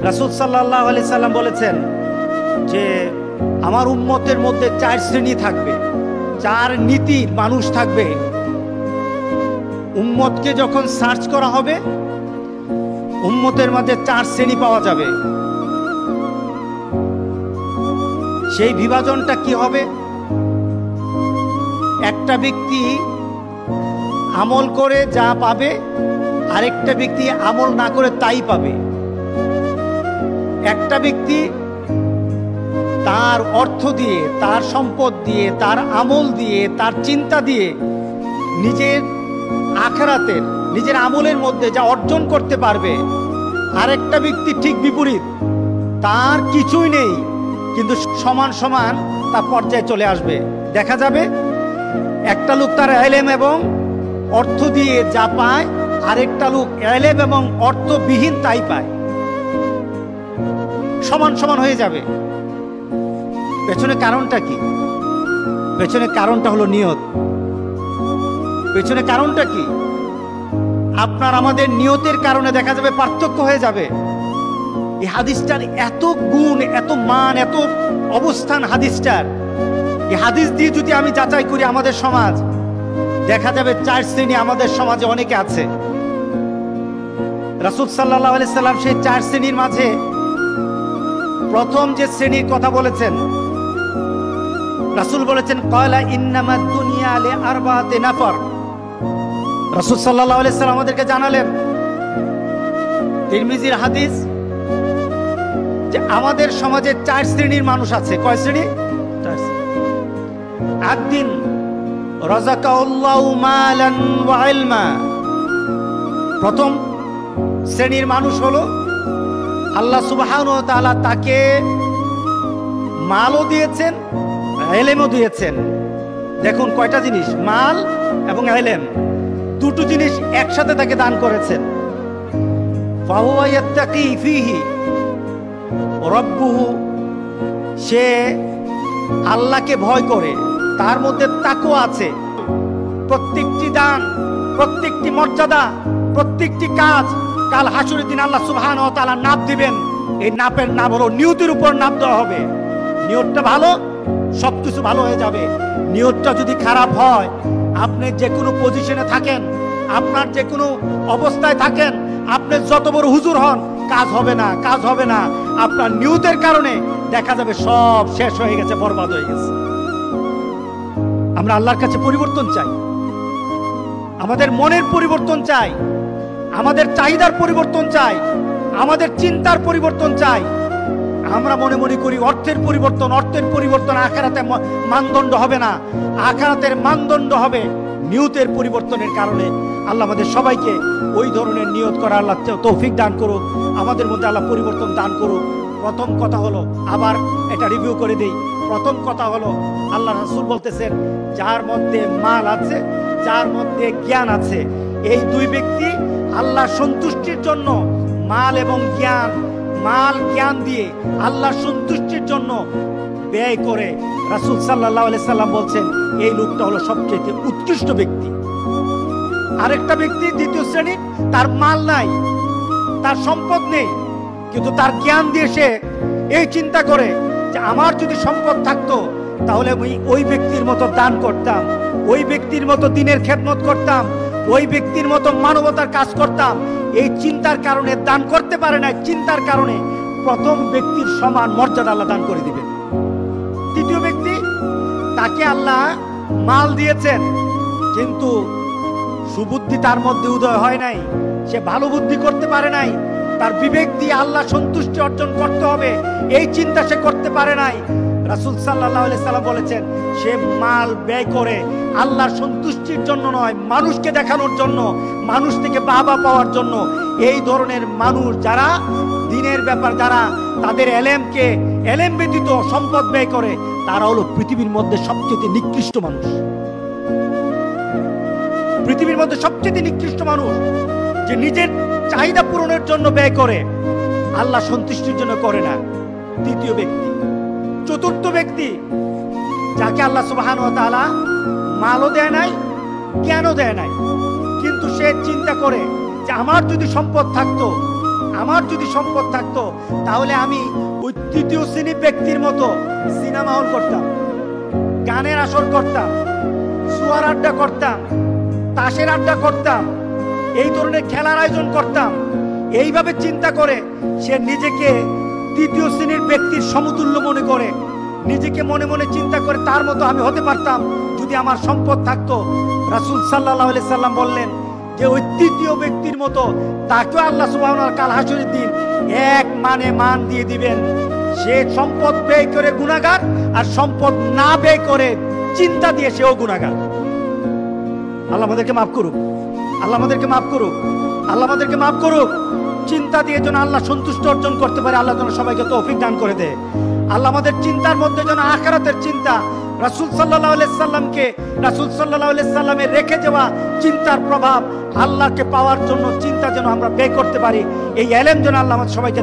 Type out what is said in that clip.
রাসূল সাল্লাল্লাহু আলাইহি সাল্লাম বলেছেন যে আমার উম্মতের মধ্যে 4 শ্রেণী থাকবে, 4 নীতির মানুষ থাকবে। উম্মতকে যখন সার্চ করা হবে, উম্মতের মধ্যে 4 শ্রেণী পাওয়া যাবে। সেই বিভাজনটা কি হবে? একটা ব্যক্তি আমল করে যা পাবে, আরেকটা ব্যক্তি আমল না করে তাই পাবে। একটা ব্যক্তি তার অর্থ দিয়ে, তার সম্পদ দিয়ে, তার আমল দিয়ে, তার চিন্তা দিয়ে নিজের আখিরাতের, নিজের আমলের মধ্যে যা অর্জন করতে পারবে। আরেকটা ব্যক্তি ঠিক বিপরীত, তার কিছুই নেই কিন্তু সমান সমান তার পর্যায়ে চলে আসবে। দেখা যাবে একটা লোক তার ইলম এবং অর্থ দিয়ে যা পায়, আরেকটা লোক ইলম এবং অর্থবিহীন তাই পায়, সমান সমান হয়ে যাবে। পেছনে কারণটা কি? পেছনে কারণটা হলো নিয়ত। পেছনে কারণটা কি? আপনার আমাদের নিয়তের কারণে দেখা যাবে পার্থক্য হয়ে যাবে। এই হাদিসটার এত গুণ, এত মান, এত অবস্থান হাদিসটার। এই হাদিস দিয়ে যদি আমি যাচাই করি আমাদের সমাজ, দেখা যাবে 4 শ্রেণী আমাদের সমাজে অনেকে আছে। রাসূল সাল্লাল্লাহু আলাইহি সাল্লাম সেই 4 শ্রেণীর মাঝে প্রথম যে শ্রেণীর কথা বলেছেন, রাসূল বলেছেন ক্বালা ইন্নামাদ দুনিয়া লিআরবাতি নাফর। রাসূল সাল্লাল্লাহু আলাইহি সাল্লাম আমাদেরকে জানালেন, তিরমিজির হাদিস, যে আমাদের সমাজে 4 শ্রেণীর মানুষ আছে। কয় শ্রেণী? 4 শ্রেণী। একদিন রাযাকাহুল্লাহু মালান ওয়া ইলমা। প্রথম শ্রেণীর মানুষ হলো আল্লাহ সুবহানাহু ওয়া তাআলা তাকে মালও দিয়েছেন, ইলমও দিয়েছেন। দেখুন কয়টা জিনিস, মাল এবং ইলম, দুটো জিনিস একসাথে তাকে দান করেছেন। ফাহুয়া ইয়াত্তাকি ফীহি রাব্বুহু, সে আল্লাহকে ভয় করে, তার মধ্যে তাকওয়া আছে। প্রত্যেকটি দান, প্রত্যেকটি মর্যাদা, প্রত্যেকটি কাজ কাল হাসরের দিন আল্লাহ সুবহানাহু ওয়া তাআলা নাপ দিবেন। এই নাপের নাম হলো নিয়তের উপর নাপ দেওয়া হবে। নিয়তটা ভালো, সবকিছু ভালো হয়ে যাবে। নিয়তটা যদি খারাপ হয়, আপনি যে কোনো পজিশনে থাকেন, আপনার যে কোনো অবস্থায় থাকেন, আপনি যত বড় হুজুর হন, কাজ হবে না, কাজ হবে না। আপনার নিয়তের কারণে দেখা যাবে সব শেষ হয়ে গেছে, বরবাদ হয়ে গেছে। আমরা আল্লাহর কাছে পরিবর্তন চাই, আমাদের মনের পরিবর্তন চাই, আমাদের চাহিদার পরিবর্তন চাই, আমাদের চিন্তার পরিবর্তন চাই। আমরা মনে মনে করি অর্থের পরিবর্তন, অর্থের পরিবর্তন আখিরাতে মানদণ্ড হবে না। আখিরাতের মানদণ্ড হবে নিয়তের পরিবর্তনের কারণে। আল্লাহ আমাদের সবাইকে ওই ধরনের নিয়ত করা আল্লাহ তৌফিক দান করুক, আমাদের মধ্যে আল্লাহ পরিবর্তন দান করুক। প্রথম কথা হলো, আবার এটা রিভিউ করে দেই। প্রথম কথা হলো, আল্লাহ রাসূল বলতেছেন যার মধ্যে মাল আছে, যার মধ্যে জ্ঞান আছে, এই দুই ব্যক্তি আল্লাহ সন্তুষ্টির জন্য মাল এবং জ্ঞান, মাল জ্ঞান দিয়ে আল্লাহ সন্তুষ্টির জন্য ব্যয় করে। রাসূল সাল্লাল্লাহু আলাইহি সাল্লাম বলছেন এই লোকটা হলো সবচেয়ে উৎকৃষ্ট ব্যক্তি। আরেকটা ব্যক্তি দ্বিতীয় শ্রেণী, তার মাল নাই, তার সম্পদ নেই, কিন্তু তার জ্ঞান দিয়ে সে এই চিন্তা করে যে আমার যদি সম্পদ থাকতো তাহলে আমি ওই ব্যক্তির মতো দান করতাম, ওই ব্যক্তির মতো দিনের খেদমত করতাম, ওই ব্যক্তির মতো মানবতার কাজ করতাম। এই চিন্তার কারণে দান করতে পারে না, চিন্তার কারণে প্রথম ব্যক্তির সমান মর্যাদা আল্লাহ দান করে দিবেন। তৃতীয় ব্যক্তি, তাকে আল্লাহ মাল দিয়েছেন কিন্তু সুবুদ্ধি তার মধ্যে উদয় হয় নাই, সে ভালো বুদ্ধি করতে পারে নাই, তার বিবেক দিয়ে আল্লাহ সন্তুষ্টি অর্জন করতে হবে এই চিন্তা সে করতে পারে নাই। রাসূল সাল্লাল্লাহু আলাইহি সাল্লাম বলেছেন সে মাল ব্যয় করে আল্লাহর সন্তুষ্টির জন্য নয়, মানুষকে দেখানোর জন্য, মানুষ থেকে বাহবা পাওয়ার জন্য। এই ধরনের মানুষ যারা দিনের ব্যাপার, যারা তাদের এলেমকে, এলেম ব্যতীত সম্পদ ব্যয় করে, তারা হলো পৃথিবীর মধ্যে সবচেয়ে নিকৃষ্ট মানুষ। পৃথিবীর মধ্যে সবচেয়ে নিকৃষ্ট মানুষ যে নিজের চাহিদা পূরণের জন্য ব্যয় করে, আল্লাহ সন্তুষ্টির জন্য করে না। তৃতীয় ব্যক্তি। চতুর্থ ব্যক্তি, যাকে আল্লাহ সুবহানাহু ওয়া তাআলা মালও দেয় নাই, জ্ঞানও দেয় নাই, কিন্তু সে চিন্তা করে যে আমার যদি সম্পদ থাকতো, আমার যদি সম্পদ থাকতো তাহলে আমি ওই তৃতীয় শ্রেণী ব্যক্তির মতো সিনেমা হল করতাম, গানের আসর করতাম, সুয়ার আড্ডা করতাম, তাসের আড্ডা করতাম, এই ধরনের খেলার আয়োজন করতাম। এইভাবে চিন্তা করে সে নিজেকে তৃতীয় শ্রেণীর ব্যক্তির সমতুল্য মনে করে, নিজেকে মনে মনে চিন্তা করে তার মতো আমি হতে পারতাম যদি আমার সম্পদ থাকতো। রাসূল সাল্লাল্লাহু আলাইহি সাল্লাম বললেন যে ওই তৃতীয় ব্যক্তির মতো তাকে আল্লাহ সুবহানাহু ওয়া তাআলা কাল হাসরের দিন এক মানে মান দিয়ে দিবেন। সে সম্পদ ব্যয় করে গুনাহগার, আর সম্পদ না ব্যয় করে চিন্তা দিয়ে সেও গুনাহগার। আল্লাহ আমাদেরকে মাফ করুক, আল্লাহ আমাদেরকে মাফ করুক, আল্লাহ আমাদেরকে মাফ করুক। চিন্তা দিয়ে যেন আল্লাহ সন্তুষ্ট অর্জন করতে পারে, আল্লাহ যেন সবাইকে তৌফিক দান করে দেয়। আল্লাহ আমাদের চিন্তার মধ্যে যেন আখিরাতের চিন্তা, রাসূল সাল্লাল্লাহু আলাইহি সাল্লামকে, রাসূল সাল্লাল্লাহু আলাইহি সাল্লামের রেখে যাওয়া চিন্তার প্রভাব, আল্লাহকে পাওয়ার জন্য চিন্তা যেন আমরা ব্যয় করতে পারি। এই ইলম যেন আল্লাহ আমাদের সবাইকে